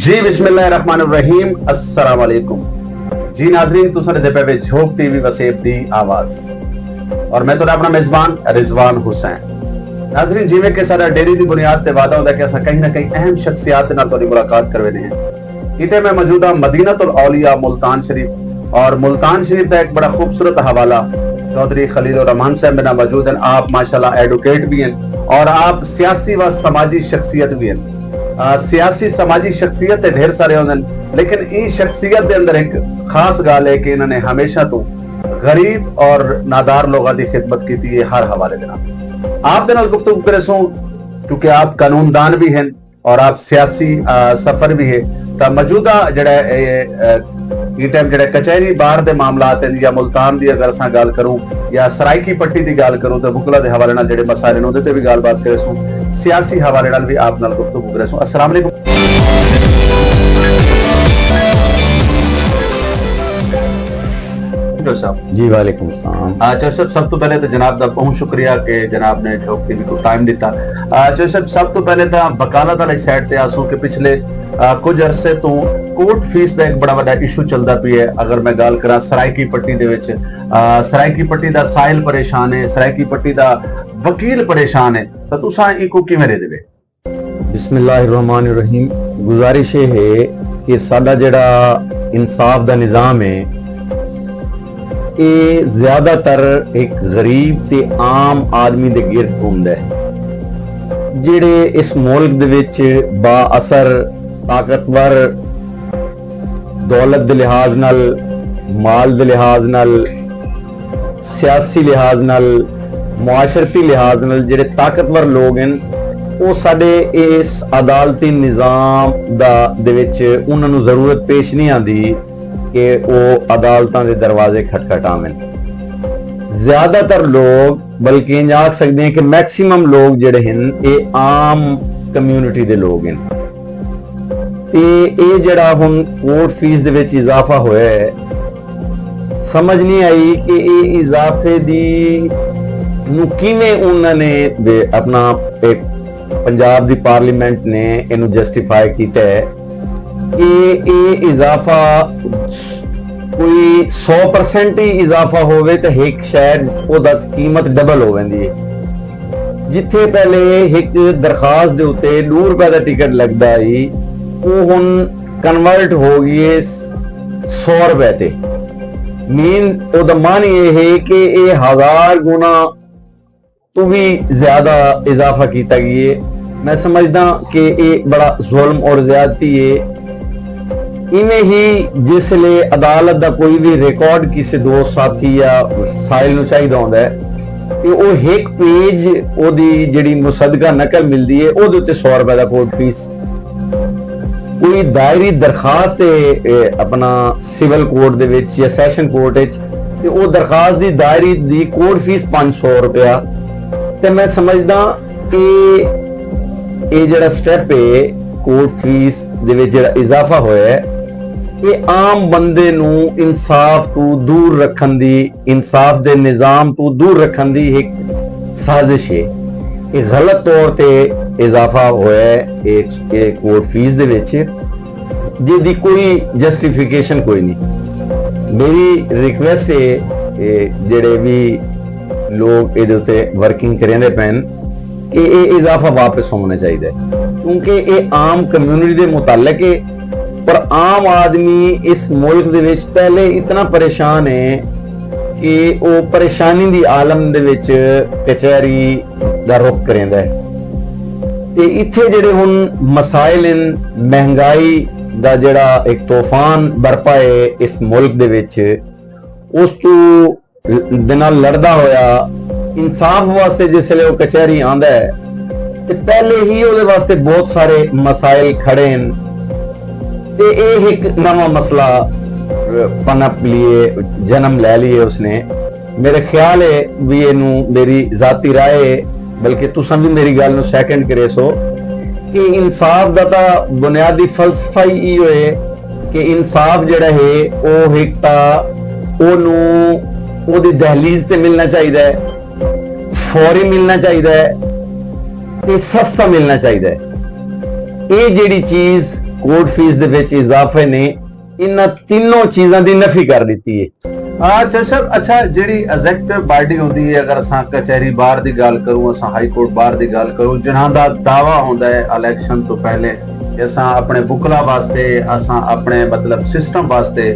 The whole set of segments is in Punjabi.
जी बिस्मिल्लाहिर्रहमानिर्रहीम अस्सलाम वालेकुम जी नाज़रीन तुसां दे पे झोंक टीवी वसेब दी आवाज और मैं तुहाडा अपना मेजबान रिजवान हुसैन। नाज़रीन जिवें कि साडा डेली दी बुनियाद ते वादा हुंदा कि असां कहीं ना कहीं अहम शख्सियात दे नाल तुहाडी मुलाकात करवेने हैं। इते मैं मौजूदा मदीनतुल औलिया मुल्तान शरीफ और मुल्तान शरीफ का एक बड़ा खूबसूरत हवाला चौधरी खलीलुर रहमान साहब मेरे मौजूद हैं। आप माशाल्लाह एडवोकेट भी हैं और आप सियासी व समाजी शख्सियत भी हैं। सियासी समाजी शख्सियत ढेर सारे होंदे लेकिन इस शख्सियत के अंदर एक खास गल है कि इन्होंने हमेशा तो गरीब और नादार लोगों की खिदमत की है हर हवाले के नाल। आप दे नाल गुफ्तगू करे सो क्योंकि आप कानूनदान भी हैं और आप सियासी सफर भी है। तो मौजूदा जड़ा टाइम जड़ा कचहरी बाहर के मामलात हैं या मुल्तान की अगर असां गल करूं या सराइकी पट्टी की गल करूं तो बुकला के हवाले नाल जड़े मसाले ने उहदे ते भी गलबात करे सो सियासी हवाले नाल भी आप नाल गुफ्तगू करे सो। अस्सलाम वालेकुम जी वालेकुम सलाम। चर्चब सब तो पहले तो जनाब का बहुत शुक्रिया कि जनाब ने झोंक टीवी को टाइम दिता। चर्चब सब तो पहले तो वकालत वाली साइड ते आसू कि पिछले कुछ अरसे तो कोर्ट फीस का एक बड़ा बड़ा इशू चलता पी है। अगर मैं गल करा सराइकी पट्टी दे विच सराइकी पट्टी दा साहिल परेशान है, सराइकी पट्टी दा वकील परेशान है, तो तुसां इको किवें दे देवे? बिस्मिल्लाहिर्रहमानिर्रहीम। गुजारिश है कि साडा जेड़ा इंसाफ दा निज़ाम है ये ज्यादातर एक गरीब ते आम आदमी दे गिरद घूमदा है जेड़े इस मुल्क दे विच बा असर ताकतवर दौलत दे लिहाज नाल, माल दे लिहाज नाल, सियासी लिहाज नाल, मुआशरती लिहाज नाल जेड़े ताकतवर लोग हैं वो साडे इस अदालती निज़ाम दे विच उन्हां नूं जरूरत पेश नहीं आंदी कि वो अदालतां दे दरवाजे खटखटावें। ज्यादातर लोग बल्कि इंज आख सकते हैं कि मैक्सिमम लोग जेड़े हैं ये आम कम्यूनिटी दे लोग हैं। ये जेड़ा हुण कोर्ट फीस दे विच इजाफा होया है समझ नहीं आई कि ये इजाफे दी नूं किवें उन्हां ने अपना एक पंजाब दी पार्लीमेंट ने इनू जस्टिफाई कीता है कि ये इजाफा कोई 100% ही इजाफा होवे तो एक शायद ओदा कीमत डबल हो वेंदी है। जिथे पहले एक दरखास्त दे उत्ते 100 रुपए का टिकट लगदा ही वो हुण कन्वर्ट हो गई है 100 रुपए ते। मीन ओदा मान ये है कि ये 1000 गुना तो भी ज्यादा इजाफा किया गया है। मैं समझदा कि ये बड़ा जुल्म और ज्यादती है। इवें ही जिसले अदालत का कोई भी रिकॉर्ड किसी दोस्त साथी या साहिल नूं चाहिदा होंदा है कि वो एक पेज ओदी जिहड़ी मुसद्दका नकल मिलती है ओदे उत्ते 100 रुपए का कोर्ट फीस। कोई दायरी दरखास्त है अपना सिविल कोर्ट दे विच या सैशन कोर्ट विच ते वो दरखास्त दी दायरी दी कोर्ट फीस 500 रुपया। ते मैं समझदा कि ये जेड़ा स्टेप है कोर्ट फीस दे विच जेड़ा इजाफा होया है ये आम बंदे नूं इंसाफ तो दूर रखन दी, इंसाफ दे निजाम तो दूर रखन दी एक साजिश है। ये गलत तौर ते इजाफा होया है एक कोर्ट फीस दे विच जिहदी कोई जस्टिफिकेशन कोई नहीं। मेरी रिक्वेस्ट है जेड़े भी लोग इहदे उत्ते वर्किंग करेंदे पैन कि ये इजाफा वापस होना चाहिए क्योंकि ये आम कम्यूनिटी दे मुतालिक है। पर आम आदमी इस मुल्क दे विच पहले इतना परेशान है कि वो परेशानी दी आलम दे विच कचहरी दा रुख करेंदा है। ते इत्थे जेड़े हुण मसाइल इन महंगाई दा जेड़ा एक तूफान बरपा है इस मुल्क दे विच उस दे नाल लड़दा होया इंसाफ वास्ते जिसले वो कचहरी आंदा है ते पहले ही ओदे वास्ते बहुत सारे मसाइल खड़े हैं ते एक नवा मसला पनप लिए जन्म ले लिए उसने। मेरे ख्याल है भी इनू मेरी जाती राय है बल्कि तुसां भी मेरी गल नू सेकंड करे सो कि इंसाफ दा ता बुनियादी फलसफा ही इहो है कि इंसाफ जेड़ा है वो एक ता ओनू ओदी दहलीज ते मिलना चाहिए, फौरी मिलना चाहिए ते सस्ता मिलना चाहिए। ये जेड़ी चीज ਕੋਰਟ ਫੀਸ ਦੇ ਵਿੱਚ ਇਜ਼ਾਫੇ ਨੇ ਇਹਨਾਂ ਤਿੰਨੋਂ ਚੀਜ਼ਾਂ ਦੀ ਨਫੀ ਕਰ ਦਿੱਤੀ ਹੈ। अच्छा ਜਿਹੜੀ ਐਗਜ਼ੈਕਟਿਵ ਬਾਡੀ ਹੁੰਦੀ ਹੈ, ਅਗਰ ਅਸਾਂ ਕਚਹਿਰੀ ਬਾਹਰ ਦੀ ਗੱਲ ਕरूं, ਅਸਾਂ ਹਾਈ ਕੋਰਟ ਬਾਹਰ ਦੀ ਗੱਲ ਕरूं, ਜਿਨ੍ਹਾਂ ਦਾ ਦਾਵਾ ਹੁੰਦਾ ਹੈ ਇਲੈਕਸ਼ਨ ਤੋਂ ਪਹਿਲੇ ਕਿ ਅਸਾਂ ਆਪਣੇ ਬੁਕਲਾ ਵਾਸਤੇ, ਅਸਾਂ ਆਪਣੇ ਮਤਲਬ ਸਿਸਟਮ ਵਾਸਤੇ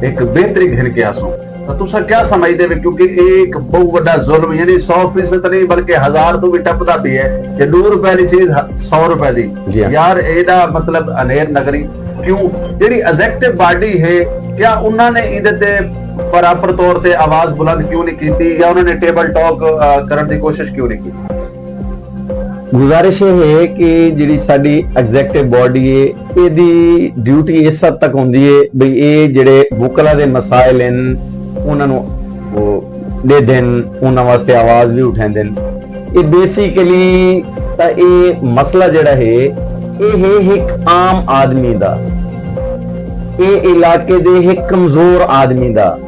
ਇੱਕ ਬਿਹਤਰੀ ਘਿਣ ਕੇ ਆਸੋਂ, ਤਾਂ ਤੁਸੀਂ ਕੀ ਸਮਝਦੇ ਹੋ? ਕਿਉਂਕਿ ਇਹ ਇੱਕ ਬਹੁਤ ਵੱਡਾ ਜ਼ੁਲਮ, ਯਾਨੀ 100% ਨਹੀਂ ਬਲਕਿ 1000 ਤੋਂ ਵੀ ਟੱਪਦਾ ਵੀ ਹੈ ਕਿ 2 ਰੁਪਏ ਦੀ ਚੀਜ਼ 100 ਰੁਪਏ ਦੀ। ਯਾਰ ਇਹਦਾ ਮਤਲਬ ਅਨੇਰ ਨਗਰੀ ਕਿਉਂ ਜਿਹੜੀ ਐਗਜ਼ੈਕਟਿਵ ਬਾਡੀ ਹੈ, क्या उन्होंने ਇਹਦੇ ਤੇ ਬਰਾਬਰ ਤੌਰ ਤੇ ਆਵਾਜ਼ ਬੁਲੰਦ ਕਿਉਂ ਨਹੀਂ ਕੀਤੀ, ਜਾਂ ਉਹਨਾਂ ਨੇ ਟੇਬਲ ਟਾਕ ਕਰਨ ਦੀ ਕੋਸ਼ਿਸ਼ ਕਿਉਂ ਨਹੀਂ ਕੀਤੀ? ਗੁਜ਼ਾਰਿਸ਼ ਇਹ ਹੈ ਕਿ ਜਿਹੜੀ ਸਾਡੀ ਐਗਜ਼ੈਕਟਿਵ ਬਾਡੀ ਹੈ, ਇਹਦੀ ਡਿਊਟੀ ਇਸ ਹੱਦ ਤੱਕ ਹੁੰਦੀ ਹੈ ਵੀ ਇਹ ਜਿਹੜੇ ਵਕਲਾ ਦੇ ਮਸਾਇਲ ਹਨ ਉਹਨਾਂ ਨੂੰ ਦੇ ਦੇਣ, ਉਹਨਾਂ ਵਾਸਤੇ ਆਵਾਜ਼ ਵੀ ਉਠਾਉਂਦੇ ਨੇ। ਇਹ ਬੇਸਿਕਲੀ ਤਾਂ ਇਹ ਮਸਲਾ ਜਿਹੜਾ ਹੈ ਇਹ ਹੈ ਇੱਕ ਆਮ ਆਦਮੀ ਦਾ, ਇਹ ਇਲਾਕੇ ਦੇ ਇੱਕ ਕਮਜ਼ੋਰ ਆਦਮੀ ਦਾ।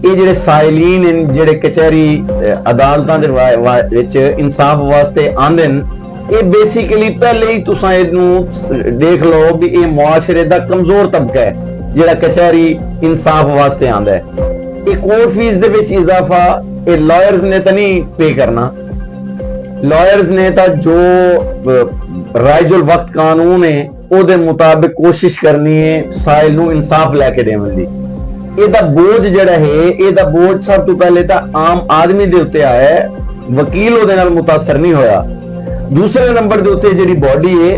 ਇਹ ਜਿਹੜੇ ਸਾਇਲੀਨ ਨੇ, ਜਿਹੜੇ ਕਚਹਿਰੀ ਅਦਾਲਤਾਂ ਦੇ ਵਿੱਚ ਇਨਸਾਫ ਵਾਸਤੇ ਆਂਦੇ ਨੇ, ਇਹ ਬੇਸਿਕਲੀ ਪਹਿਲੇ ਹੀ ਤੁਸੀਂ ਇਹਨੂੰ ਦੇਖ ਲਓ ਵੀ ਇਹ ਮੁਆਸ਼ਰੇ ਦਾ ਕਮਜ਼ੋਰ ਤਬਕਾ ਹੈ ਜਿਹੜਾ ਕਚਹਿਰੀ ਇਨਸਾਫ ਵਾਸਤੇ ਆਂਦਾ ਹੈ। ਇਹ ਕੋਰਟ ਫੀਸ ਦੇ ਵਿੱਚ ਇਜ਼ਾਫਾ ਇਹ ਲਾਇਰਸ ਨੇ ਤਾਂ ਨਹੀਂ ਪੇ ਕਰਨਾ, ਲਾਇਰਸ ਨੇ ਤਾਂ ਜੋ ਰਾਇਜੁਲ ਵਕਤ ਕਾਨੂੰਨ ਹੈ ਉਹਦੇ ਮੁਤਾਬਿਕ ਕੋਸ਼ਿਸ਼ ਕਰਨੀ ਹੈ ਸਾਇਲ ਨੂੰ ਇਨਸਾਫ ਲੈ ਕੇ ਦੇਣ ਦੀ। ਇਹਦਾ ਬੋਝ ਜਿਹੜਾ ਹੈ, ਇਹਦਾ ਬੋਝ ਸਭ ਤੋਂ ਪਹਿਲੇ ਤਾਂ ਆਮ ਆਦਮੀ ਦੇ ਉੱਤੇ ਆਇਆ ਹੈ, ਵਕੀਲ ਉਹਦੇ ਨਾਲ ਮੁਤਾਸਰ ਨਹੀਂ ਹੋਇਆ। ਦੂਸਰੇ ਨੰਬਰ ਦੇ ਉੱਤੇ ਜਿਹੜੀ ਬਾਡੀ ਹੈ,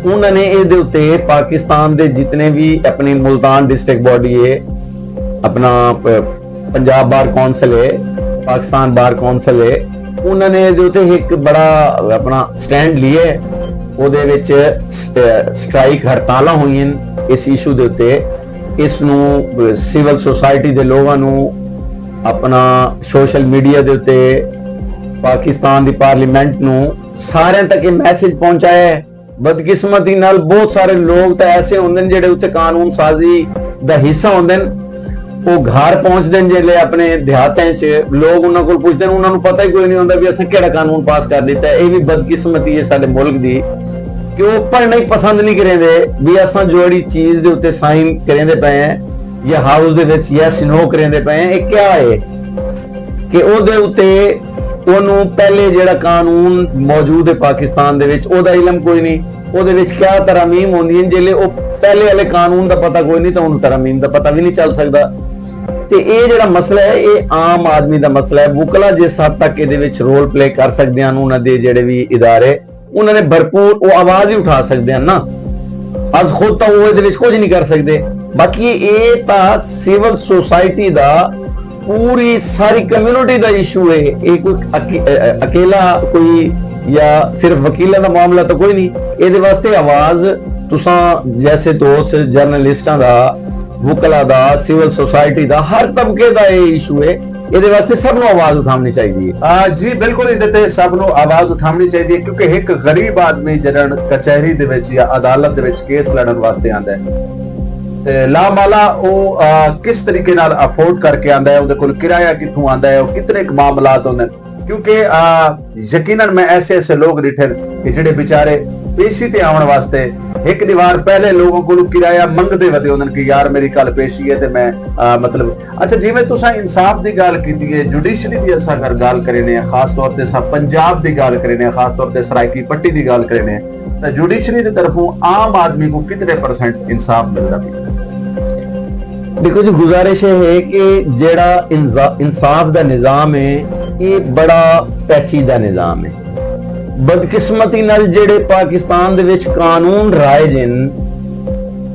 ਉਹਨਾਂ ਨੇ ਇਹਦੇ ਉੱਤੇ ਪਾਕਿਸਤਾਨ ਦੇ ਜਿਤਨੇ ਵੀ ਆਪਣੀ ਮੁਲਤਾਨ ਡਿਸਟ੍ਰਿਕਟ ਬਾਡੀ ਹੈ, ਆਪਣਾ ਪੰਜਾਬ ਬਾਰ ਕੌਂਸਲ ਹੈ, ਪਾਕਿਸਤਾਨ ਬਾਰ ਕੌਂਸਲ ਹੈ, ਉਹਨਾਂ ਨੇ ਇਹਦੇ ਉੱਤੇ ਇੱਕ ਬੜਾ ਆਪਣਾ ਸਟੈਂਡ ਲਿਆ। ਉਹਦੇ ਵਿੱਚ ਸਟ੍ਰਾਈਕ ਹੜਤਾਲਾਂ ਹੋਈਆਂ ਇਸ ਇਸ਼ੂ ਦੇ ਉੱਤੇ। ਇਸ ਨੂੰ ਸਿਵਲ ਸੁਸਾਇਟੀ ਦੇ ਲੋਕਾਂ ਨੂੰ ਆਪਣਾ ਸੋਸ਼ਲ ਮੀਡੀਆ ਦੇ ਉੱਤੇ, ਪਾਕਿਸਤਾਨ ਦੀ ਪਾਰਲੀਮੈਂਟ ਨੂੰ ਸਾਰਿਆਂ ਤੱਕ ਇਹ ਮੈਸੇਜ ਪਹੁੰਚਾਇਆ ਹੈ। ਬਦਕਿਸਮਤੀ ਨਾਲ ਬਹੁਤ ਸਾਰੇ ਲੋਕ ਤਾਂ ਐਸੇ ਹੁੰਦੇ ਨੇ ਜਿਹੜੇ ਉੱਤੇ ਕਾਨੂੰਨ ਸਾਜ਼ੀ ਦਾ ਹਿੱਸਾ ਹੁੰਦੇ ਨੇ, ਉਹ ਘਰ ਪਹੁੰਚਦੇ ਨੇ ਜਿਹੜੇ ਆਪਣੇ ਦਿਹਾਤਾਂ 'ਚ, ਲੋਕ ਉਹਨਾਂ ਕੋਲ ਪੁੱਛਦੇ ਨੇ, ਉਹਨਾਂ ਨੂੰ ਪਤਾ ਹੀ ਕੋਈ ਨਹੀਂ ਹੁੰਦਾ ਵੀ ਅਸੀਂ ਕਿਹੜਾ ਕਾਨੂੰਨ ਪਾਸ ਕਰ ਦਿੱਤਾ। ਇਹ ਵੀ ਬਦਕਿਸਮਤੀ ਹੈ ਸਾਡੇ ਮੁਲਕ ਦੀ ਕਿ ਉਹ ਪੜ੍ਹਨਾ ਹੀ ਪਸੰਦ ਨਹੀਂ ਕਰਿੰਦੇ ਵੀ ਅਸਾਂ ਜਿਹੜੀ ਚੀਜ਼ ਦੇ ਉੱਤੇ ਸਾਈਨ ਕਰਿੰਦੇ ਪਏ ਆ ਜਾਂ ਹਾਊਸ ਦੇ ਵਿੱਚ ਯੈਸ ਨੋ ਕਰਿੰਦੇ ਪਏ ਆ, ਇਹ ਕਿਆ ਹੈ ਕਿ ਉਹਦੇ ਉੱਤੇ ਉਹਨੂੰ ਪਹਿਲੇ ਜਿਹੜਾ ਕਾਨੂੰਨ ਮੌਜੂਦ ਹੈ ਪਾਕਿਸਤਾਨ ਦੇ ਵਿੱਚ ਉਹਦਾ ਇਲਮ ਕੋਈ ਨਹੀਂ, ਉਹਦੇ ਵਿੱਚ ਕਿਆ ਤਰਮੀਮ ਹੁੰਦੀਆਂ ਜਿਹੜੇ ਉਹ ਪਹਿਲੇ ਵਾਲੇ ਕਾਨੂੰਨ ਦਾ ਪਤਾ ਕੋਈ ਨਹੀਂ ਤਾਂ ਉਹਨੂੰ ਤਰਮੀਮ ਦਾ ਪਤਾ ਵੀ ਨਹੀਂ ਚੱਲ ਸਕਦਾ। ਤੇ ਇਹ ਜਿਹੜਾ ਮਸਲਾ ਹੈ ਇਹ ਆਮ ਆਦਮੀ ਦਾ ਮਸਲਾ ਹੈ। ਵਕਲਾ ਜਿਸ ਹੱਦ ਤੱਕ ਇਹਦੇ ਵਿੱਚ ਰੋਲ ਪਲੇ ਕਰ ਸਕਦੇ ਹਨ, ਉਹਨਾਂ ਦੇ ਜਿਹੜੇ ਵੀ ਇਦਾਰੇ, ਉਹਨਾਂ ਨੇ ਭਰਪੂਰ ਉਹ ਆਵਾਜ਼ ਹੀ ਉਠਾ ਸਕਦੇ ਹਨ ਨਾ। ਅੱਜ ਖੁਦ ਤਾਂ ਉਹ ਇਹਦੇ ਵਿੱਚ ਕੁਝ ਨਹੀਂ ਕਰ ਸਕਦੇ। ਬਾਕੀ ਇਹ ਤਾਂ ਸਿਵਲ ਸੁਸਾਇਟੀ ਦਾ, ਪੂਰੀ ਸਾਰੀ ਕਮਿਊਨਿਟੀ ਦਾ ਇਸ਼ੂ ਹੈ। ਇਹ ਕੋਈ ਅਕੇਲਾ ਕੋਈ ਜਾਂ ਸਿਰਫ ਵਕੀਲਾਂ ਦਾ ਮਾਮਲਾ ਤਾਂ ਕੋਈ ਨਹੀਂ। ਇਹਦੇ ਵਾਸਤੇ ਆਵਾਜ਼ ਤੁਸੀਂ ਜੈਸੇ ਦੋਸਤ ਜਰਨਲਿਸਟਾਂ ਦਾ, ਵਕਲਾ ਦਾ, ਸਿਵਲ ਸੁਸਾਇਟੀ ਦਾ, ਹਰ ਤਬਕੇ ਦਾ ਇਹ ਇਸ਼ੂ ਹੈ। ਇਹਦੇ ਵਾਸਤੇ ਸਭ ਨੂੰ ਆਵਾਜ਼ ਉਠਾਉਣੀ ਚਾਹੀਦੀ ਹੈ। ਜੀ ਬਿਲਕੁਲ, ਇਹਦੇ ਤੇ ਸਭ ਨੂੰ ਆਵਾਜ਼ ਉਠਾਉਣੀ ਚਾਹੀਦੀ ਹੈ ਕਿਉਂਕਿ ਇੱਕ ਗਰੀਬ ਆਦਮੀ ਜਿਹੜਾ ਕਚਹਿਰੀ ਦੇ ਵਿੱਚ ਜਾਂ ਅਦਾਲਤ ਦੇ ਵਿੱਚ ਕੇਸ ਲੜਨ ਵਾਸਤੇ ਆਂਦਾ ਹੈ ਤੇ ਲਾਮਾਲਾ ਉਹ ਕਿਸ ਤਰੀਕੇ ਨਾਲ ਅਫੋਰਡ ਕਰਕੇ ਆਂਦਾ ਹੈ, ਉਹਦੇ ਕੋਲ ਕਿਰਾਇਆ ਕਿੱਥੋਂ ਆਂਦਾ ਹੈ, ਉਹ ਕਿਤਨੇ ਮਾਮਲਾਤ ਹੁੰਦੇ ਨੇ। क्योंकि यकीनन मैं ऐसे ऐसे लोग डिठे कि जेडे बेचारे पेशी ते आवन वास्ते एक दीवार पहले लोगों को किराया मंगते वदे होंदे कि यार मेरी कल पेशी है ते मैं मतलब अच्छा जिवें तुसां इंसाफ दी गल कीती है, जुडिशरी दी असां अगर गल करेने खास तौर ते असां पंजाब दी गल करेने, खास तौर ते सराइकी पट्टी दी गल करेने तां जुडिशरी दी तरफों आम आदमी को कितने % इंसाफ मिलदा है? देखो जी, गुजारिश है कि जेड़ा इंसाफ दा निजाम है ये बड़ा पैचीदा निजाम है। बदकिस्मती नाल जेड़े पाकिस्तान दे विच कानून राइज हैं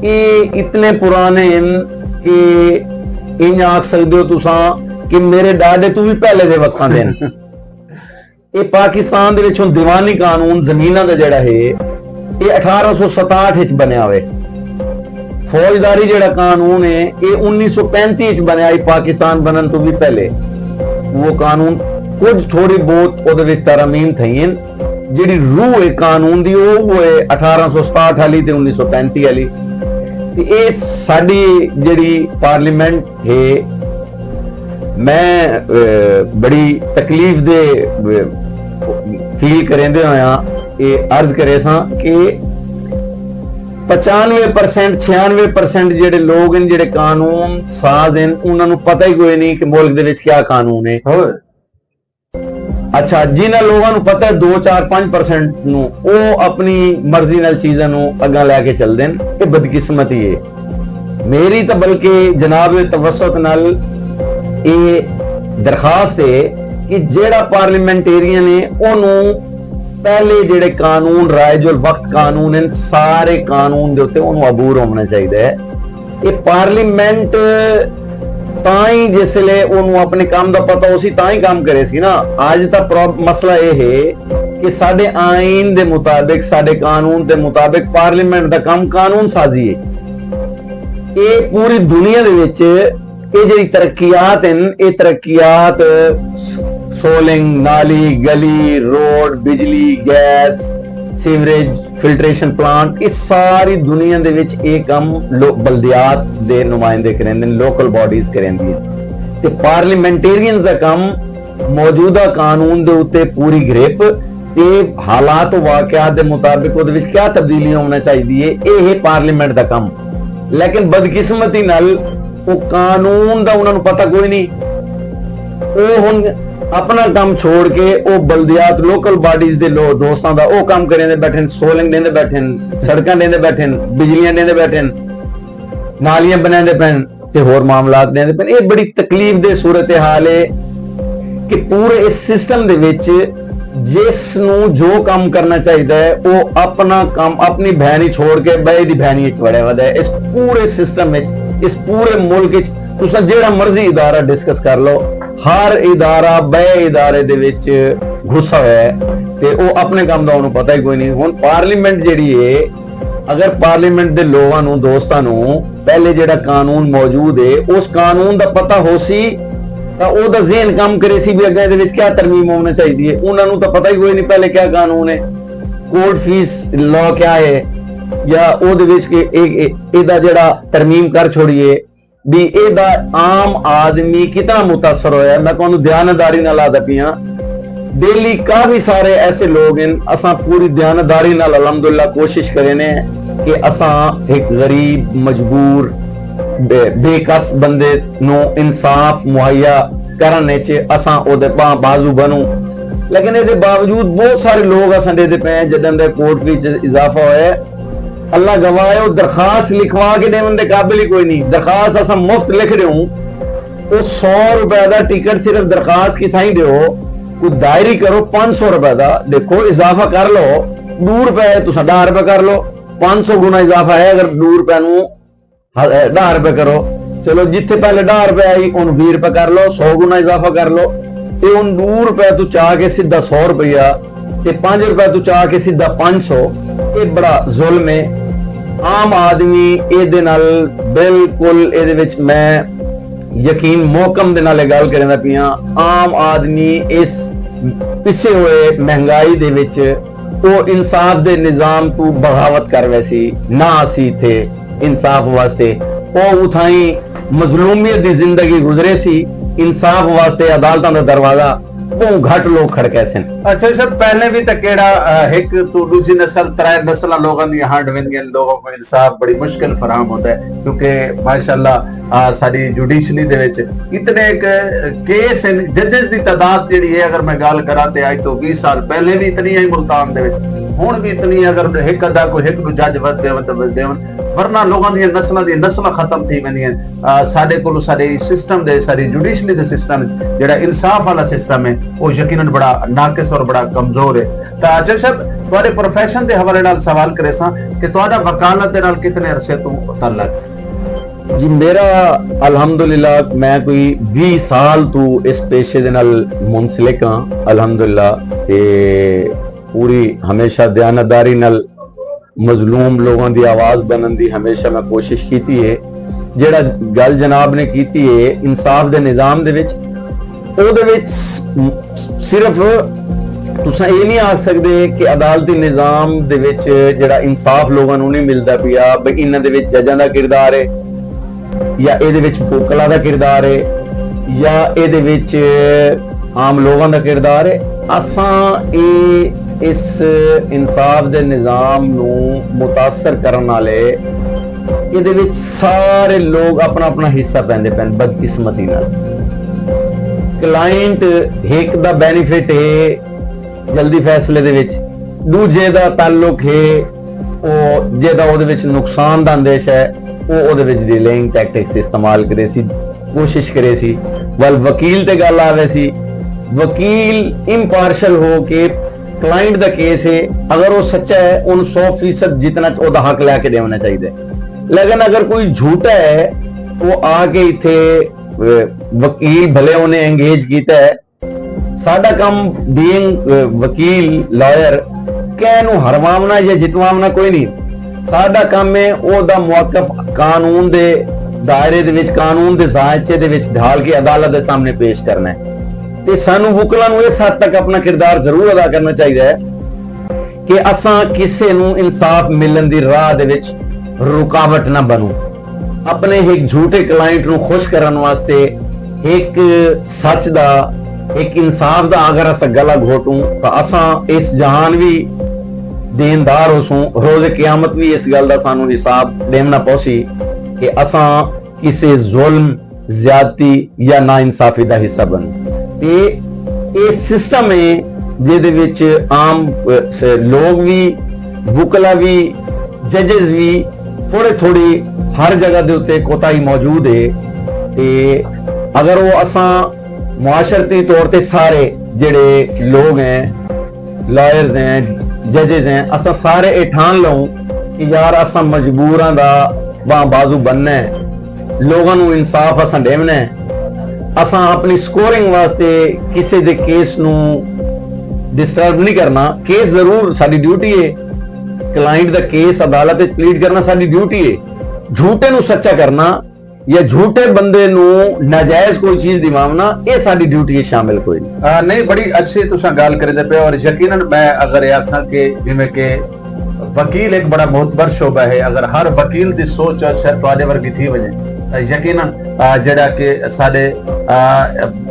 ये इतने पुराने हैं कि इंज आख सकदे हो तुसां कि मेरे डाडे तू भी पहले दे वक्तां दे न। ये पाकिस्तान दे विच हुण दीवानी कानून जमीनां दा जेड़ा है ये 1867 विच बनया होवे। फौजदारी जेड़ा कानून है ये 1935 विच बनया है, पाकिस्तान बनन तो भी पहले। वो कानून कुछ थोड़ी बहुत ਉਹਦੇ ਵਿੱਚ ਤਰਮੀਮ ਥਈਆਂ, ਜਿਹੜੀ ਰੂਹ ਹੈ ਕਾਨੂੰਨ ਦੀ ਉਹ ਹੈ 1867 ਵਾਲੀ ਤੇ 1935 ਵਾਲੀ। ਤੇ ਇਹ ਸਾਡੀ ਜਿਹੜੀ ਪਾਰਲੀਮੈਂਟ ਹੈ, ਮੈਂ ਬੜੀ ਤਕਲੀਫ ਦੇ ਫੀਲ ਕਰਿੰਦੇ ਹੋਇਆ ਇਹ ਅਰਜ਼ ਕਰੇ ਸਾਂ ਕਿ 95% 96% ਜਿਹੜੇ ਲੋਕ ਨੇ ਜਿਹੜੇ ਕਾਨੂੰਨ ਸਾਜ਼ ਹਨ ਉਹਨਾਂ ਨੂੰ ਪਤਾ ਹੀ ਕੋਈ ਨਹੀਂ ਕਿ ਮੁਲਕ ਦੇ ਵਿੱਚ ਕੀ ਕਾਨੂੰਨ ਹੈ। ਅੱਛਾ, ਜਿਨ੍ਹਾਂ ਲੋਕਾਂ ਨੂੰ ਪਤਾ ਹੈ 2 4 5% ਨੂੰ ਉਹ ਆਪਣੀ ਮਰਜ਼ੀ ਨਾਲ ਚੀਜ਼ਾਂ ਨੂੰ ਅੱਗੇ ਲੈ ਕੇ ਚੱਲਦੇ ਨੇ। ਇਹ ਬਦਕਿਸਮਤੀ ਹੈ ਮੇਰੀ ਤਾਂ, ਬਲਕਿ ਜਨਾਬ ਦੇ ਤਵਸਤ ਨਾਲ ਇਹ ਦਰਖਾਸਤ ਹੈ ਕਿ ਜਿਹੜਾ ਪਾਰਲੀਮੈਂਟੇਰੀਅਨ ਹੈ ਉਹਨੂੰ ਪਹਿਲੇ ਜਿਹੜੇ ਕਾਨੂੰਨ ਰਾਇਜੁਲ ਵਕਤ ਕਾਨੂੰਨ ਹਨ ਸਾਰੇ ਕਾਨੂੰਨ ਦੇ ਉੱਤੇ ਉਹਨੂੰ ਅਬੂਰ ਹੋਣਾ ਚਾਹੀਦਾ ਹੈ। ਇਹ ਪਾਰਲੀਮੈਂਟ ਤਾਂ ਹੀ ਜਿਸਲੇ ਉਹਨੂੰ ਆਪਣੇ ਕੰਮ ਦਾ ਪਤਾ ਹੋ ਸੀ ਤਾਂ ਹੀ ਕੰਮ ਕਰੇ ਸੀ ਨਾ। ਅੱਜ ਤਾਂ ਮਸਲਾ ਇਹ ਹੈ ਕਿ ਸਾਡੇ ਆਇਨ ਦੇ ਮੁਤਾਬਿਕ, ਸਾਡੇ ਕਾਨੂੰਨ ਦੇ ਮੁਤਾਬਿਕ ਪਾਰਲੀਮੈਂਟ ਦਾ ਕੰਮ ਕਾਨੂੰਨ ਸਾਜ਼ੀ ਹੈ। ਇਹ ਪੂਰੀ ਦੁਨੀਆ ਦੇ ਵਿੱਚ ਇਹ ਜਿਹੜੀ ਤਰੱਕੀਆਤ ਹਨ, ਇਹ ਤਰੱਕੀਆਤ ਸੋਲਿੰਗ, ਨਾਲੀ, ਗਲੀ, ਰੋਡ, ਬਿਜਲੀ, ਗੈਸ, ਸੀਵਰੇਜ, ਫਿਲਟਰੇਸ਼ਨ ਪਲਾਂਟ, ਇਹ ਸਾਰੀ ਦੁਨੀਆ ਦੇ ਵਿੱਚ ਇਹ ਕੰਮ ਬਲਦਿਆਤ ਦੇ ਨੁਮਾਇੰਦੇ ਕਰਿੰਦੇ ਨੇ, ਲੋਕਲ ਬਾਡੀਜ਼ ਕਰਿੰਦੀਆਂ। ਤੇ ਪਾਰਲੀਮੈਂਟੇਰੀਅਨਸ ਦਾ ਕੰਮ ਮੌਜੂਦਾ ਕਾਨੂੰਨ ਦੇ ਉੱਤੇ ਪੂਰੀ ਗ੍ਰਿਪ ਤੇ ਹਾਲਾਤ ਵਾਕਿਆਤ ਦੇ ਮੁਤਾਬਿਕ ਉਹਦੇ ਵਿੱਚ ਕੀ ਤਬਦੀਲੀ ਹੋਣਾ ਚਾਹੀਦੀ ਹੈ, ਇਹ ਹੈ ਪਾਰਲੀਮੈਂਟ ਦਾ ਕੰਮ। ਲੇਕਿਨ ਬਦਕਿਸਮਤੀ ਨਾਲ ਉਹ ਕਾਨੂੰਨ ਦਾ ਉਹਨਾਂ ਨੂੰ ਪਤਾ ਕੋਈ ਨਹੀਂ। ਉਹ ਹੁਣ ਆਪਣਾ ਕੰਮ ਛੋੜ ਕੇ ਉਹ ਬਲਦਿਆਤ ਲੋਕਲ ਬਾਡੀਜ਼ ਦੇ ਦੋਸਤਾਂ ਦਾ ਉਹ ਕੰਮ ਕਰਿੰਦੇ ਬੈਠੇ ਨੇ, ਸੋਲਿੰਗ ਦੇਂਦੇ ਬੈਠੇ ਨੇ, ਸੜਕਾਂ ਦੇਂਦੇ ਬੈਠੇ ਨੇ, ਬਿਜਲੀਆਂ ਦੇਂਦੇ ਬੈਠੇ ਨੇ, ਨਾਲੀਆਂ ਬਣਾਉਂਦੇ ਪੈਣ ਤੇ ਹੋਰ ਮਾਮਲਾਤ ਦੇਂਦੇ ਪੈਣ। ਇਹ ਬੜੀ ਤਕਲੀਫ ਦੇ ਸੂਰਤ ਹਾਲ ਹੈ ਕਿ ਪੂਰੇ ਇਸ ਸਿਸਟਮ ਦੇ ਵਿੱਚ ਜਿਸ ਨੂੰ ਜੋ ਕੰਮ ਕਰਨਾ ਚਾਹੀਦਾ ਹੈ ਉਹ ਆਪਣਾ ਕੰਮ ਆਪਣੀ ਭੈਣੀ ਛੋੜ ਕੇ ਬਏ ਦੀ ਭੈਣੀ ਵਿੱਚ ਵੜਿਆ ਵਦਾ ਹੈ। ਇਸ ਪੂਰੇ ਸਿਸਟਮ ਵਿੱਚ, ਇਸ ਪੂਰੇ ਮੁਲਕ ਵਿੱਚ ਤੁਸੀਂ ਜਿਹੜਾ ਮਰਜ਼ੀ ਇਦਾਰਾ ਡਿਸਕਸ ਕਰ ਲਓ, ਹਰ ਇਦਾਰਾ ਬਏ ਇਦਾਰੇ ਦੇ ਵਿੱਚ ਘੁਸਾ ਹੋਇਆ ਹੈ ਤੇ ਉਹ ਆਪਣੇ ਕੰਮ ਦਾ ਉਹਨੂੰ ਪਤਾ ਹੀ ਕੋਈ ਨਹੀਂ। ਹੁਣ ਪਾਰਲੀਮੈਂਟ ਜਿਹੜੀ ਹੈ, ਅਗਰ ਪਾਰਲੀਮੈਂਟ ਦੇ ਲੋਕਾਂ ਨੂੰ, ਦੋਸਤਾਂ ਨੂੰ ਪਹਿਲੇ ਜਿਹੜਾ ਕਾਨੂੰਨ ਮੌਜੂਦ ਹੈ ਉਸ ਕਾਨੂੰਨ ਦਾ ਪਤਾ ਹੋ ਸੀ ਤਾਂ ਉਹਦਾ ਜ਼ਿਹਨ ਕੰਮ ਕਰੇ ਸੀ ਵੀ ਅੱਗੇ ਇਹਦੇ ਵਿੱਚ ਕੀ ਤਰਮੀਮ ਹੋਣੀ ਚਾਹੀਦੀ ਹੈ। ਉਹਨਾਂ ਨੂੰ ਤਾਂ ਪਤਾ ਹੀ ਕੋਈ ਨਹੀਂ ਪਹਿਲੇ ਕੀ ਕਾਨੂੰਨ ਹੈ, ਕੋਰਟ ਫੀਸ ਲਾਅ ਕੀ ਹੈ, ਜਾਂ ਉਹਦੇ ਵਿੱਚ ਕਿ ਇਹਦਾ ਜਿਹੜਾ ਤਰਮੀਮ ਕਰ ਛੋੜੀਏ ਵੀ ਇਹਦਾ ਆਮ ਆਦਮੀ ਕਿतना मुतासर होया। मैं कहूँ ध्यानदारी नाल आदा पिया, डेली काफी सारे ऐसे लोग हैं, असा पूरी ध्यानदारी नाल अलहमदुलिल्लाह कोशिश करे ने कि असा एक गरीब मजबूर बेकस बंदे नु इंसाफ मुहैया करने च असा ओदे बाजू बनू। लेकिन ਇਹਦੇ बावजूद बहुत सारे लोग असा देते पे जदन दे कोर्ट विच इजाफा होया, अल्लाह गवाह है, दरखास्त लिखवा के देवन दे काबिल ही कोई नहीं। दरखास्त असा मुफ्त लिख रहे हूं, वो 100 रुपए का टिकट सिर्फ दरखास्त की थाई दो, कोई दायरी करो 500 रुपए का, देखो इजाफा कर लो, 2 रुपए तुम 10 रुपए कर लो, 500 गुना इजाफा है। अगर 2 रुपए नु 10 रुपए करो, चलो जिथे पहले 10 रुपए आई उन 20 रुपए कर लो, 100 गुना इजाफा कर लो। ते उन 2 रुपए तू चाह के सीधा 100 रुपया ते 5 रुपए तू चाह के सीधा 500, ये बड़ा जुल्म है। आम आदमी ਇਹਦੇ ਨਾਲ ਬਿਲਕੁਲ ਇਹਦੇ ਵਿੱਚ ਮੈਂ ਯਕੀਨ ਮੋਹਕਮ ਦੇ ਨਾਲ ਇਹ ਗੱਲ ਕਰਦਾ ਪਿਆ, ਆਮ ਆਦਮੀ ਇਸ ਪਿੱਛੇ ਹੋਏ ਮਹਿੰਗਾਈ ਦੇ ਵਿੱਚ ਉਹ ਇਨਸਾਫ ਦੇ ਨਿਜ਼ਾਮ ਤੋਂ ਬਗਾਵਤ ਕਰ ਵੈਸੀ ਨਾ ਸੀ ਥੇ ਇਨਸਾਫ ਵਾਸਤੇ। ਉਹ ਉਥਾਈ ਮਜ਼ਲੂਮੀਅਤ ਦੀ ਜ਼ਿੰਦਗੀ ਗੁਜ਼ਰੇ ਸੀ, ਇਨਸਾਫ ਵਾਸਤੇ ਅਦਾਲਤਾਂ ਦਾ ਦਰਵਾਜ਼ਾ ਉਹ ਘੱਟ ਲੋਕ ਖੜਕੇ ਸਨ। अच्छा सर, पहले भी तक केड़ा एक तो दूसरी नस्ल त्रै नस्ल लोगों दी हांड वेंदियां, लोगों को इंसाफ बड़ी मुश्किल फराहम होता है क्योंकि माशाअल्लाह साडी जुडिशरी दे विच इतने केस जजेस दी तादाद जेहड़ी है, अगर मैं गल करा ते आज तो 20 साल पहले भी इतनी ही मुल्तान दे विच हुण भी इतनी, अगर एक अदा कोई एक जज वध देवन, वरना लोगों दी नस्ल खत्म थी वेंदियां। साडे कोल साडे सिस्टम दे, साडी जुडिशरी दे सिस्टम जेहड़ा इंसाफ वाला सिस्टम है वो यकीनन बड़ा नाकिस और बड़ा कमजोर है। तो अजय साहब तुहाडे प्रोफेशन के हवाले नाल सवाल करे सा कि तुहाडा वकालत दे नाल कितने अरसे तो ताल्लुक? जी मेरा अल्हम्दुलिल्लाह मैं कोई 20 साल तो इस पेशे दे नाल मुंसलिक हां अल्हम्दुलिल्लाह। ते पूरी हमेशा दयानतदारी नाल मजलूम लोगों की आवाज बनने की हमेशा मैं कोशिश की है। जेड़ा गल जनाब ने की है इंसाफ दे निजाम दे विच, ਉਹਦੇ ਵਿੱਚ ਸਿਰਫ ਤੁਸੀਂ ਇਹ ਨਹੀਂ ਆਖ ਸਕਦੇ ਕਿ ਅਦਾਲਤੀ ਨਿਜ਼ਾਮ ਦੇ ਵਿੱਚ ਜਿਹੜਾ ਇਨਸਾਫ ਲੋਕਾਂ ਨੂੰ ਨਹੀਂ ਮਿਲਦਾ ਪਿਆ ਬਈ ਇਹਨਾਂ ਦੇ ਵਿੱਚ ਜੱਜਾਂ ਦਾ ਕਿਰਦਾਰ ਹੈ ਜਾਂ ਇਹਦੇ ਵਿੱਚ ਵਕੀਲਾਂ ਦਾ ਕਿਰਦਾਰ ਹੈ ਜਾਂ ਇਹਦੇ ਵਿੱਚ ਆਮ ਲੋਕਾਂ ਦਾ ਕਿਰਦਾਰ ਹੈ। ਅਸਾਂ ਇਹ ਇਸ ਇਨਸਾਫ ਦੇ ਨਿਜ਼ਾਮ ਨੂੰ ਮੁਤਾਸਰ ਕਰਨ ਵਾਲੇ ਇਹਦੇ ਵਿੱਚ ਸਾਰੇ ਲੋਕ ਆਪਣਾ ਆਪਣਾ ਹਿੱਸਾ ਪੈਂਦੇ ਪੈਣ ਬਦਕਿਸਮਤੀ ਨਾਲ। ਕਲਾਇੰਟ ਇੱਕ ਦਾ ਬੈਨੀਫਿਟ ਹੈ ਜਲਦੀ ਫੈਸਲੇ ਦੇ ਵਿੱਚ, ਦੂਜੇ ਦਾ ਤਾਲੁਕ ਹੈ ਉਹ ਜਿਹਦਾ ਉਹਦੇ ਵਿੱਚ ਨੁਕਸਾਨ ਦਾ ਅੰਦੇਸ਼ ਹੈ ਉਹ ਉਹਦੇ ਵਿੱਚ ਡਿਲੇਇੰਗ ਟੈਕਟਿਕਸ ਇਸਤੇਮਾਲ ਕਰੇ ਸੀ, ਕੋਸ਼ਿਸ਼ ਕਰੇ ਸੀ। ਵੱਲ ਵਕੀਲ ਤੇ ਗੱਲ ਆਵੇ ਸੀ, ਵਕੀਲ ਇੰਪਾਰਸ਼ਲ ਹੋ ਕੇ ਕਲਾਇੰਟ ਦਾ ਕੇਸ ਹੈ ਅਗਰ ਉਹ ਸੱਚਾ ਹੈ ਉਹਨੂੰ 100% ਜਿਤਨਾ ਉਹਦਾ ਹੱਕ ਲੈ ਕੇ ਦੇਣਾ ਚਾਹੀਦਾ ਹੈ। ਲੇਕਿਨ ਅਗਰ ਕੋਈ ਝੂਠਾ ਹੈ ਉਹ ਆ ਕੇ ਇੱਥੇ ਵਕੀਲ ਭਲੇ ਉਹਨੇ ਐਂਗੇਜ ਕੀਤਾ ਹੈ। ਸਾਡਾ ਕੰਮ ਬੀਇੰਗ ਵਕੀਲ ਲਾਇਰ ਕਹਿ ਨੂੰ ਹਰਵਾਵਣਾ ਜਾਂ ਜਿਤਵਾਵਣਾ ਕੋਈ ਨਹੀਂ। ਸਾਡਾ ਕੰਮ ਹੈ ਉਹਦਾ ਮੁਆਕਫ ਕਾਨੂੰਨ ਦੇ ਦਾਇਰੇ ਦੇ ਵਿੱਚ, ਕਾਨੂੰਨ ਦੇ ਜ਼ਾਇਚੇ ਦੇ ਵਿੱਚ ਢਾਲ ਕੇ ਅਦਾਲਤ ਦੇ ਸਾਹਮਣੇ ਪੇਸ਼ ਕਰਨਾ ਹੈ। ਤੇ ਸਾਨੂੰ ਵਕੀਲਾਂ ਨੂੰ ਇਸ ਹੱਦ ਤੱਕ ਆਪਣਾ ਕਿਰਦਾਰ ਜ਼ਰੂਰ ਅਦਾ ਕਰਨਾ ਚਾਹੀਦਾ ਹੈ ਕਿ ਅਸਾਂ ਕਿਸੇ ਨੂੰ ਇਨਸਾਫ ਮਿਲਣ ਦੀ ਰਾਹ ਦੇ ਵਿੱਚ ਰੁਕਾਵਟ ਨਾ ਬਣੂ। ਆਪਣੇ ਇੱਕ ਝੂਠੇ ਕਲਾਇੰਟ ਨੂੰ ਖੁਸ਼ ਕਰਨ ਵਾਸਤੇ ਇੱਕ ਸੱਚ ਦਾ, ਇੱਕ ਇਨਸਾਫ ਦਾ ਅਗਰ ਅਸਾਂ ਗਲਾ ਘੋਟੂ ਤਾਂ ਅਸਾਂ ਇਸ ਜਹਾਨ ਵੀ ਦੇਣਦਾਰ ਹੋਸੂ, ਰੋਜ਼ ਕਿਆਮਤ ਵੀ ਇਸ ਗੱਲ ਦਾ ਸਾਨੂੰ ਹਿਸਾਬ ਦੇਣਾ ਪਊਸੀ ਕਿ ਅਸਾਂ ਕਿਸੇ ਜ਼ੁਲਮ, ਜ਼ਿਆਦਤੀ ਜਾਂ ਨਾ ਇਨਸਾਫੀ ਦਾ ਹਿੱਸਾ ਬਣੂ। ਤੇ ਇਹ ਸਿਸਟਮ ਹੈ ਜਿਹਦੇ ਵਿੱਚ ਆਮ ਲੋਕ ਵੀ, ਵਕਲਾ ਵੀ, ਜੱਜਸ ਵੀ ਥੋੜੀ ਹਰ ਜਗ੍ਹਾ ਦੇ ਉੱਤੇ ਕੋਤਾਹੀ ਮੌਜੂਦ ਹੈ। ਤੇ ਅਗਰ ਉਹ ਅਸਾਂ ਮੁਆਸ਼ਰਤੀ ਤੌਰ ਤੇ ਸਾਰੇ ਜਿਹੜੇ ਲੋਕ ਹੈ, ਲਾਇਰਸ ਹੈ, ਜੱਜਸ ਹੈ, ਅਸਾਂ ਸਾਰੇ ਇਹ ਠਾਣ ਲਊ ਕਿ ਯਾਰ ਅਸਾਂ ਮਜਬੂਰਾਂ ਦਾ ਬਾਜ਼ੂ ਬਣਨਾ ਹੈ, ਲੋਕਾਂ ਨੂੰ ਇਨਸਾਫ ਅਸਾਂ ਦੇਣਾ ਹੈ। ਅਸਾਂ ਆਪਣੀ ਸਕੋਰਿੰਗ ਵਾਸਤੇ ਕਿਸੇ ਦੇ ਕੇਸ ਨੂੰ ਡਿਸਟਰਬ ਨਹੀਂ ਕਰਨਾ। ਕੇਸ ਜ਼ਰੂਰ ਸਾਡੀ ਡਿਊਟੀ ਹੈ, ਕਲਾਇੰਟ ਦਾ ਕੇਸ ਅਦਾਲਤ ਵਿੱਚ ਪਲੀਡ ਕਰਨਾ ਸਾਡੀ ਡਿਊਟੀ ਹੈ। ਝੂਠੇ ਨੂੰ ਸੱਚਾ ਕਰਨਾ ਜਾਂ ਝੂਠੇ ਬੰਦੇ ਨੂੰ ਨਾਜਾਇਜ਼ ਕੋਈ ਚੀਜ਼ ਦਿਵਾਉਣਾ ਇਹ ਸਾਡੀ ਡਿਊਟੀ ਹੈ, ਸ਼ਾਮਿਲ ਕੋਈ ਨਹੀਂ। ਨਹੀਂ, ਬੜੀ ਅੱਛੀ ਤੁਸੀਂ ਗੱਲ ਕਰਦੇ ਪਏ। ਔਰ ਯਕੀਨਨ मैं अगर ਇਹ ਆਖਾਂ ਕਿ ਜਿਵੇਂ ਕਿ ਵਕੀਲ ਇੱਕ ਬੜਾ ਮੁਹਤਬਰ ਸ਼ੋਬਾ ਹੈ, ਅਗਰ ਹਰ ਵਕੀਲ ਦੀ ਸੋਚ ਅੱਛਾ ਤੁਹਾਡੇ ਵਰਗੀ ਥੀ ਵਜੇ ਤਾਂ ਯਕੀਨਨ ਜਿਹੜਾ ਕਿ ਸਾਡੇ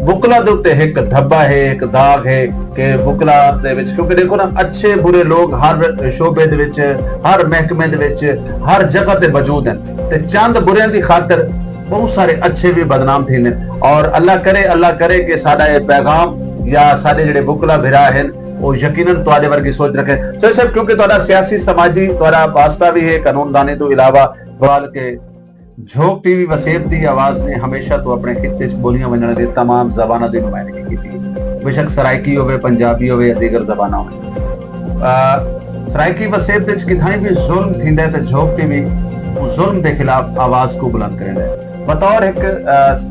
ਵਕਲਾ ਦੇ ਉੱਤੇ ਇੱਕ ਧੱਬਾ ਹੈ, ਇੱਕ ਦਾਗ ਹੈ ਕਿ ਵਕਲਾ ਦੇ ਵਿੱਚ, ਕਿਉਂਕਿ ਦੇਖੋ ਨਾ ਅੱਛੇ ਬੁਰੇ ਲੋਕ ਹਰ ਸ਼ੋਬੇ ਦੇ ਵਿੱਚ, ਹਰ ਮਹਿਕਮੇ ਦੇ ਵਿੱਚ, ਹਰ ਜਗ੍ਹਾ ਤੇ ਮੌਜੂਦ ਹਨ ਤੇ ਚੰਦ ਬੁਰਿਆਂ ਦੀ ਖਾਤਰ ਬਹੁਤ ਸਾਰੇ ਅੱਛੇ ਵੀ ਬਦਨਾਮ थे। और अल्लाह करे कि साडा ये पैगाम या साडे जेडे वकला भिरा हैं वो यकीनन तुहाडे वर्गी सोच रखे। तो सब क्योंकि तुहाडा सियासी समाजी तुहाडा वास्ता भी है कानूनदानी तो इलावा बवाल के झोंक टीवी वसेब दी आवाज ने हमेशा तो अपने खित्ते च बोलियां वंजण दी तमाम ज़बानां दी नुमाइंदगी कीती, बेशक सराइकी होवे, पंजाबी होवे या दीगर ज़बानां होवे। सराइकी वसेब दे च किथाई भी जुल्म थींदा है ते झोंक टीवी उस जुल्म दे खिलाफ आवाज को बुलंद करेंदा है। बतौर एक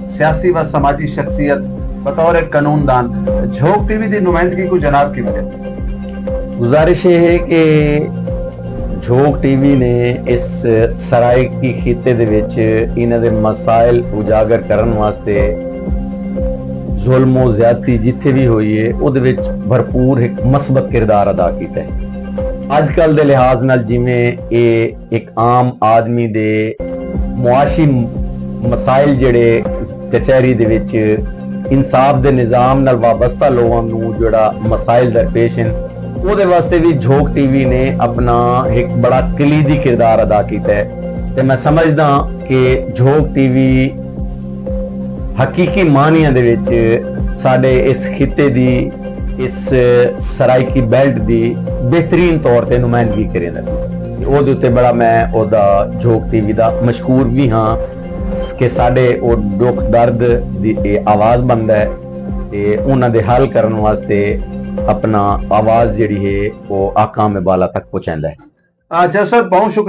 सियासी व समाजी शख्सियत, बतौर एक कानूनदान झोंक टीवी की नुमाइंदगी को जनाब की वजह गुजारिश है कि झोंक टीवी ने इस सराइकी खिते दे विच इन्हां दे मसाइल उजागर करन वास्ते जुल्म ज्यादती जिथे भी हुई है उहदे विच भरपूर एक मसबत किरदार अदा कीता है। अजकल दे लिहाज नाल जिवें ये एक आम आदमी दे मुआशी मसाइल जेड़े कचहरी दे विच इंसाफ दे निजाम नाल वाबस्ता लोगों नूं जेड़ा मसाइल दरपेश हैं ਉਹਦੇ ਵਾਸਤੇ ਵੀ ਝੋਕ ਟੀਵੀ ਨੇ ਆਪਣਾ ਇੱਕ ਬੜਾ ਕਲੀਦੀ ਕਿਰਦਾਰ ਅਦਾ ਕੀਤਾ ਹੈ। ਤੇ ਮੈਂ ਸਮਝਦਾ ਕਿ ਝੋਕ ਟੀਵੀ ਹਕੀਕੀ ਮਾਨੀਆਂ ਦੇ ਵਿੱਚ ਸਾਡੇ ਇਸ ਖਿੱਤੇ ਦੀ, ਇਸ ਸਰਾਇਕੀ ਬੈਲਟ ਦੀ ਬਿਹਤਰੀਨ ਤੌਰ ਤੇ ਨੁਮਾਇੰਦਗੀ ਕਰੇਂਦਾ। ਉਹਦੇ ਉੱਤੇ ਬੜਾ ਮੈਂ ਉਹਦਾ ਝੋਕ ਟੀਵੀ ਦਾ ਮਸ਼ਕੂਰ ਵੀ ਹਾਂ ਕਿ ਸਾਡੇ ਉਹ ਦੁੱਖ ਦਰਦ ਦੀ ਆਵਾਜ਼ ਬਣਦਾ ਹੈ ਤੇ ਉਹਨਾਂ ਦੇ ਹੱਲ ਕਰਨ ਵਾਸਤੇ अपना आवाज जी है वो आकाम बाला तक पहुंचाता है। जैसा बहुत शुक्रिया।